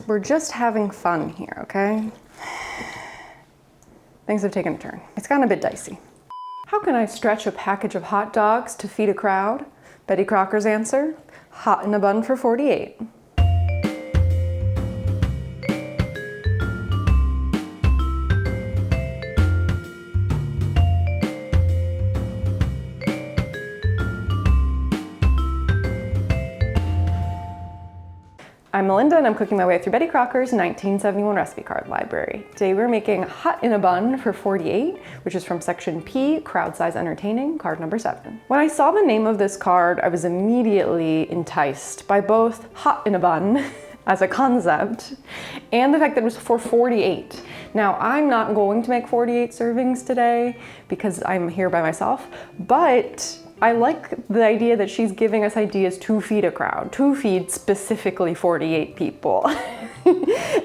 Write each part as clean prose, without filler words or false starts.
We're just having fun here, okay? Things have taken a turn. It's gotten a bit dicey. How can I stretch a package of hot dogs to feed a crowd? Betty Crocker's answer, hot in a bun for 48. I'm Melinda and I'm cooking my way through Betty Crocker's 1971 recipe card library. Today we're making hot in a bun for 48, which is from section P, crowd size entertaining, card number 7. When I saw the name of this card, I was immediately enticed by both hot in a bun as a concept and the fact that it was for 48. Now, I'm not going to make 48 servings today because I'm here by myself, but I like the idea that she's giving us ideas to feed a crowd, to feed specifically 48 people.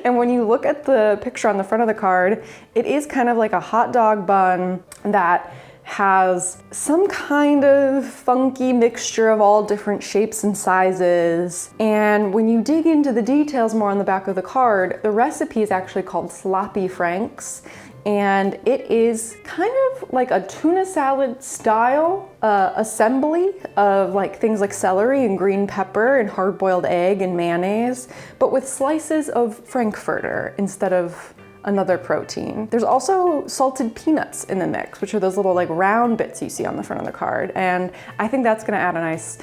And when you look at the picture on the front of the card, it is kind of like a hot dog bun that has some kind of funky mixture of all different shapes and sizes. And when you dig into the details more on the back of the card, the recipe is actually called Sloppy Franks. And it is kind of like a tuna salad style assembly of like things like celery and green pepper and hard-boiled egg and mayonnaise, but with slices of frankfurter instead of another protein. There's also salted peanuts in the mix, which are those little like round bits you see on the front of the card. And I think that's gonna add a nice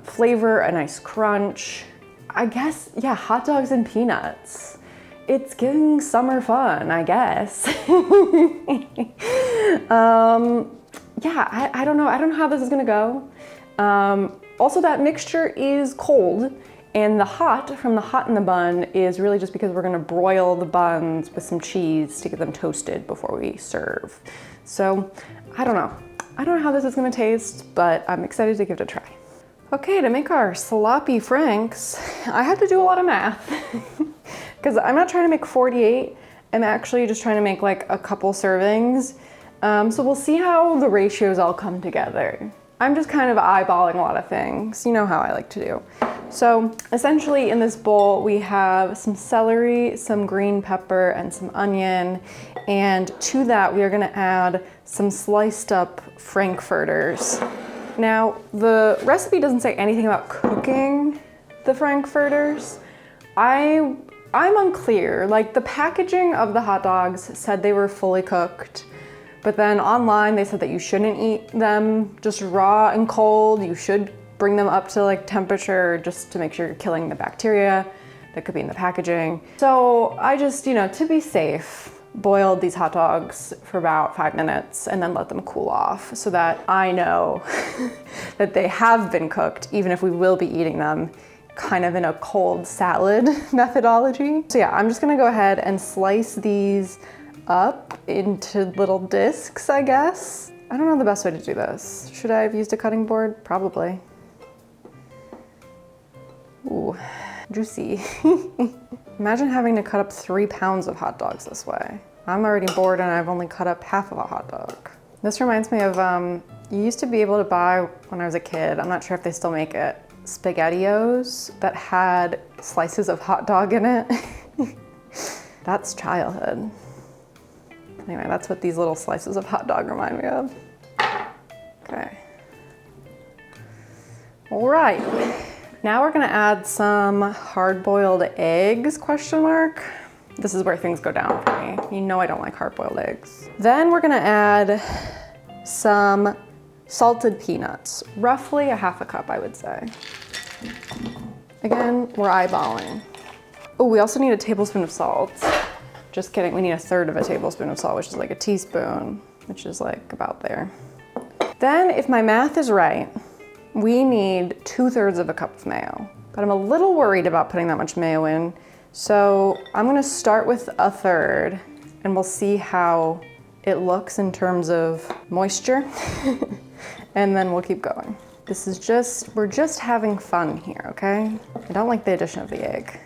flavor, a nice crunch. I guess, yeah, hot dogs and peanuts. It's giving summer fun, I guess. Yeah, I don't know. I don't know how this is gonna go. Also, that mixture is cold, and the hot from the hot in the bun is really just because we're gonna broil the buns with some cheese to get them toasted before we serve. So, I don't know. I don't know how this is gonna taste, but I'm excited to give it a try. Okay, to make our sloppy franks, I have to do a lot of math. Because I'm not trying to make 48, I'm actually just trying to make like a couple servings. So we'll see how the ratios all come together. I'm just kind of eyeballing a lot of things. You know how I like to do. So essentially in this bowl, we have some celery, some green pepper, and some onion. And to that, we are gonna add some sliced up frankfurters. Now, the recipe doesn't say anything about cooking the frankfurters. I'm unclear. Like, the packaging of the hot dogs said they were fully cooked, but then online they said that you shouldn't eat them just raw and cold. You should bring them up to like temperature just to make sure you're killing the bacteria that could be in the packaging. So I just, you know, to be safe, boiled these hot dogs for about 5 minutes and then let them cool off so that I know that they have been cooked, even if we will be eating them kind of in a cold salad methodology. So yeah, I'm just gonna go ahead and slice these up into little discs, I guess. I don't know the best way to do this. Should I have used a cutting board? Probably. Ooh, juicy. Imagine having to cut up 3 pounds of hot dogs this way. I'm already bored and I've only cut up half of a hot dog. This reminds me of, you used to be able to buy when I was a kid, I'm not sure if they still make it, SpaghettiOs that had slices of hot dog in it. That's childhood. Anyway, that's what these little slices of hot dog remind me of. Okay. All right. Now we're gonna add some hard-boiled eggs, question mark. This is where things go down for me. You know I don't like hard-boiled eggs. Then we're gonna add some salted peanuts, roughly a half a cup, I would say. Again, we're eyeballing. Oh, we also need a tablespoon of salt. Just kidding, we need 1/3 of a tablespoon of salt, which is like a teaspoon, which is like about there. Then, if my math is right, we need 2/3 of a cup of mayo. But I'm a little worried about putting that much mayo in, so I'm gonna start with 1/3, and we'll see how it looks in terms of moisture. And then we'll keep going. We're just having fun here, okay? I don't like the addition of the egg.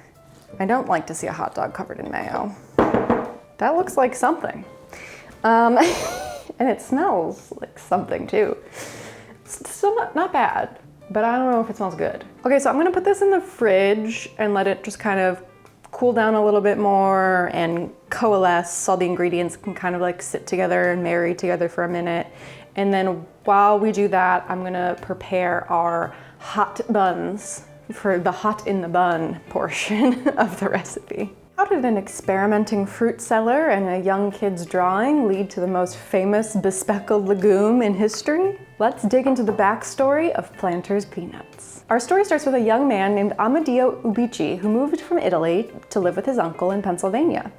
I don't like to see a hot dog covered in mayo. That looks like something. And it smells like something too. It's still not bad. but I don't know if it smells good. Okay, so I'm gonna put this in the fridge and let it just kind of cool down a little bit more and coalesce. All the ingredients can kind of like sit together and marry together for a minute. And then while we do that, I'm gonna prepare our hot buns for the hot in the bun portion of the recipe. How did an experimenting fruit seller and a young kid's drawing lead to the most famous bespeckled legume in history? Let's dig into the backstory of Planters peanuts. Our story starts with a young man named Amedeo Ubici who moved from Italy to live with his uncle in Pennsylvania.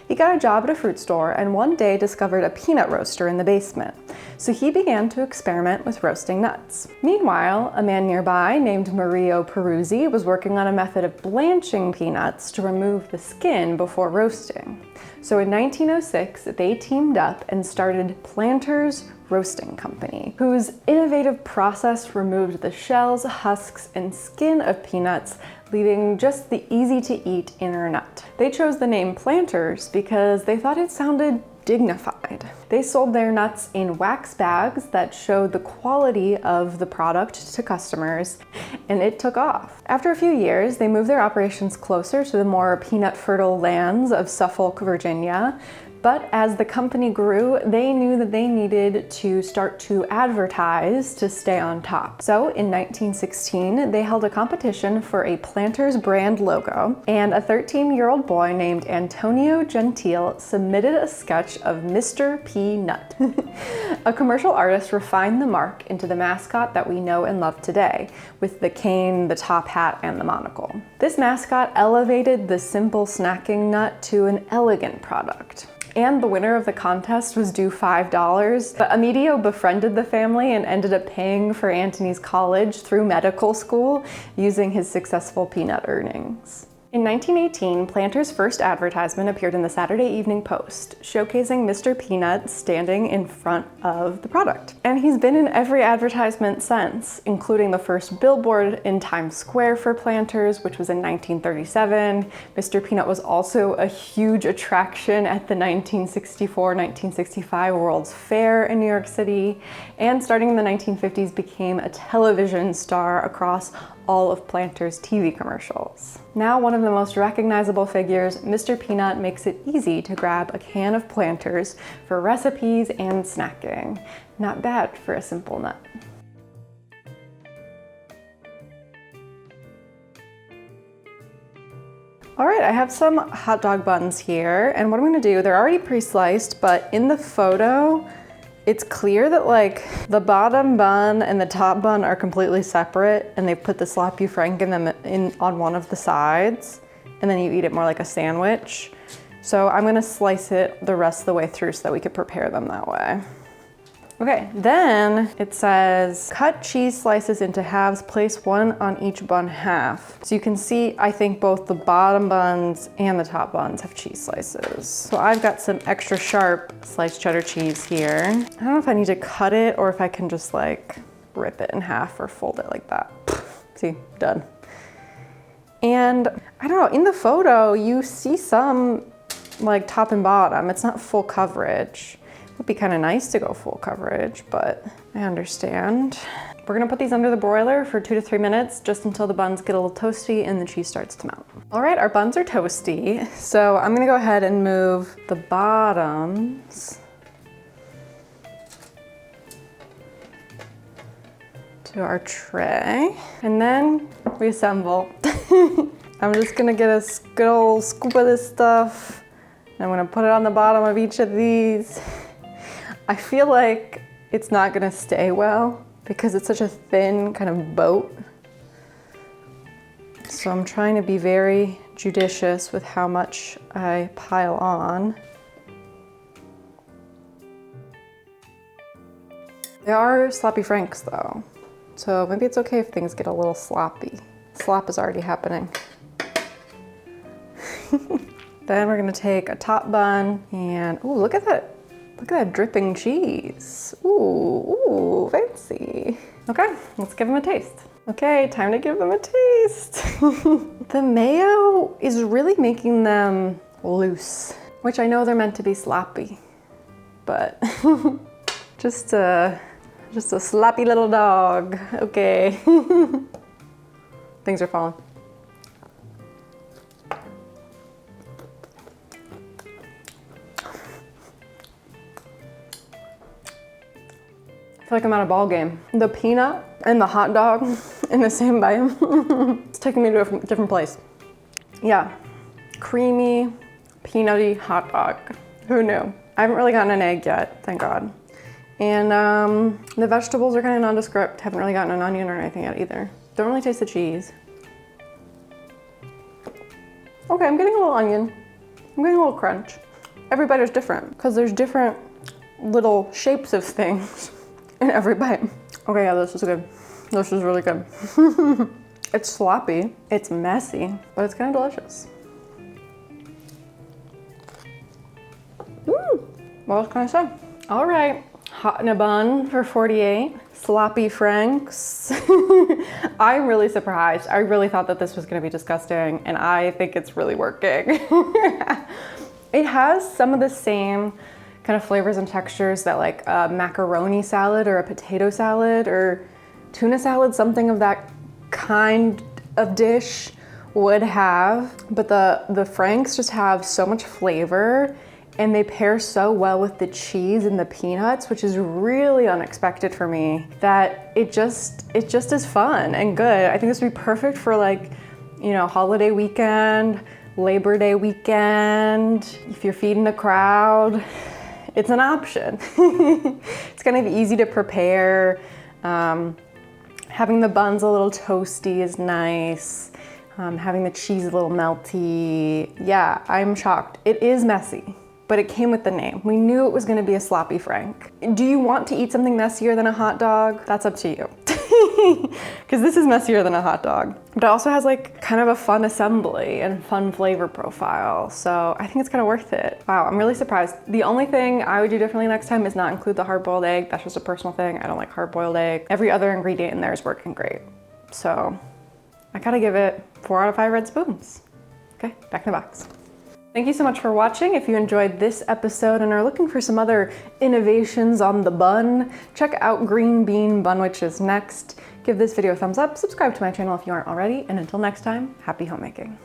He got a job at a fruit store and one day discovered a peanut roaster in the basement. So he began to experiment with roasting nuts. Meanwhile, a man nearby named Mario Peruzzi was working on a method of blanching peanuts to remove the skin before roasting. So in 1906, they teamed up and started Planters Roasting Company, whose innovative process removed the shells, husks, and skin of peanuts, leaving just the easy-to-eat inner nut. They chose the name Planters because they thought it sounded dignified. They sold their nuts in wax bags that showed the quality of the product to customers, and it took off. After a few years, they moved their operations closer to the more peanut-fertile lands of Suffolk, Virginia. But as the company grew, they knew that they needed to start to advertise to stay on top. So in 1916, they held a competition for a Planters brand logo, and a 13-year-old boy named Antonio Gentile submitted a sketch of Mr. Peanut. A commercial artist refined the mark into the mascot that we know and love today, with the cane, the top hat, and the monocle. This mascot elevated the simple snacking nut to an elegant product. And the winner of the contest was due $5, but Amedeo befriended the family and ended up paying for Antony's college through medical school using his successful peanut earnings. In 1918, Planters' first advertisement appeared in the Saturday Evening Post, showcasing Mr. Peanut standing in front of the product. And he's been in every advertisement since, including the first billboard in Times Square for Planters, which was in 1937. Mr. Peanut was also a huge attraction at the 1964-1965 World's Fair in New York City, and starting in the 1950s became a television star across all of Planters' TV commercials. Now one of the most recognizable figures, Mr. Peanut makes it easy to grab a can of Planters for recipes and snacking. Not bad for a simple nut. All right, I have some hot dog buns here, and what I'm gonna do, they're already pre-sliced, but in the photo, it's clear that like the bottom bun and the top bun are completely separate, and they put the sloppy frank in them on one of the sides, and then you eat it more like a sandwich. So I'm gonna slice it the rest of the way through so that we could prepare them that way. Okay, then it says, cut cheese slices into halves, place one on each bun half. So you can see, I think both the bottom buns and the top buns have cheese slices. So I've got some extra sharp sliced cheddar cheese here. I don't know if I need to cut it or if I can just like rip it in half or fold it like that. See, done. And I don't know, in the photo, you see some like top and bottom. It's not full coverage. It would be kind of nice to go full coverage, but I understand. We're gonna put these under the broiler for 2 to 3 minutes, just until the buns get a little toasty and the cheese starts to melt. All right, our buns are toasty, so I'm gonna go ahead and move the bottoms to our tray, and then we assemble. I'm just gonna get a good old scoop of this stuff, and I'm gonna put it on the bottom of each of these. I feel like it's not gonna stay well because it's such a thin kind of boat. So I'm trying to be very judicious with how much I pile on. They are sloppy franks though, so maybe it's okay if things get a little sloppy. Slop is already happening. Then we're gonna take a top bun and, ooh, look at that. Look at that dripping cheese. Ooh, fancy. Okay, let's give them a taste. Okay, time to give them a taste. The mayo is really making them loose, which I know they're meant to be sloppy, but just Just a sloppy little dog. Okay. Things are falling. I feel like I'm at a ball game. The peanut and the hot dog in the same bite. It's taking me to a different place. Yeah, creamy, peanutty hot dog. Who knew? I haven't really gotten an egg yet, thank God. And the vegetables are kind of nondescript. Haven't really gotten an onion or anything yet either. Don't really taste the cheese. Okay, I'm getting a little onion. I'm getting a little crunch. Every bite is different because there's different little shapes of things in every bite. Okay, yeah, this is good. This is really good. It's sloppy, it's messy, but it's kind of delicious. What else can I say? All right, hot in a bun for 48, sloppy franks. I'm really surprised. I really thought that this was gonna be disgusting, and I think it's really working. It has some of the same kind of flavors and textures that like a macaroni salad or a potato salad or tuna salad, something of that kind of dish would have. But the franks just have so much flavor, and they pair so well with the cheese and the peanuts, which is really unexpected for me, that it just is fun and good. I think this would be perfect for like, you know, holiday weekend, Labor Day weekend, if you're feeding a crowd, it's an option. It's kind of easy to prepare. Having the buns a little toasty is nice. Having the cheese a little melty. Yeah, I'm shocked. It is messy, but it came with the name. We knew it was gonna be a sloppy frank. Do you want to eat something messier than a hot dog? That's up to you. Because this is messier than a hot dog. But it also has like kind of a fun assembly and fun flavor profile. So I think it's kind of worth it. Wow, I'm really surprised. The only thing I would do differently next time is not include the hard-boiled egg. That's just a personal thing. I don't like hard-boiled egg. Every other ingredient in there is working great. So I gotta give it 4 out of 5 red spoons. Okay, back in the box. Thank you so much for watching. If you enjoyed this episode and are looking for some other innovations on the bun, check out green bean bunwiches next. Give this video a thumbs up, subscribe to my channel if you aren't already, and until next time, happy homemaking.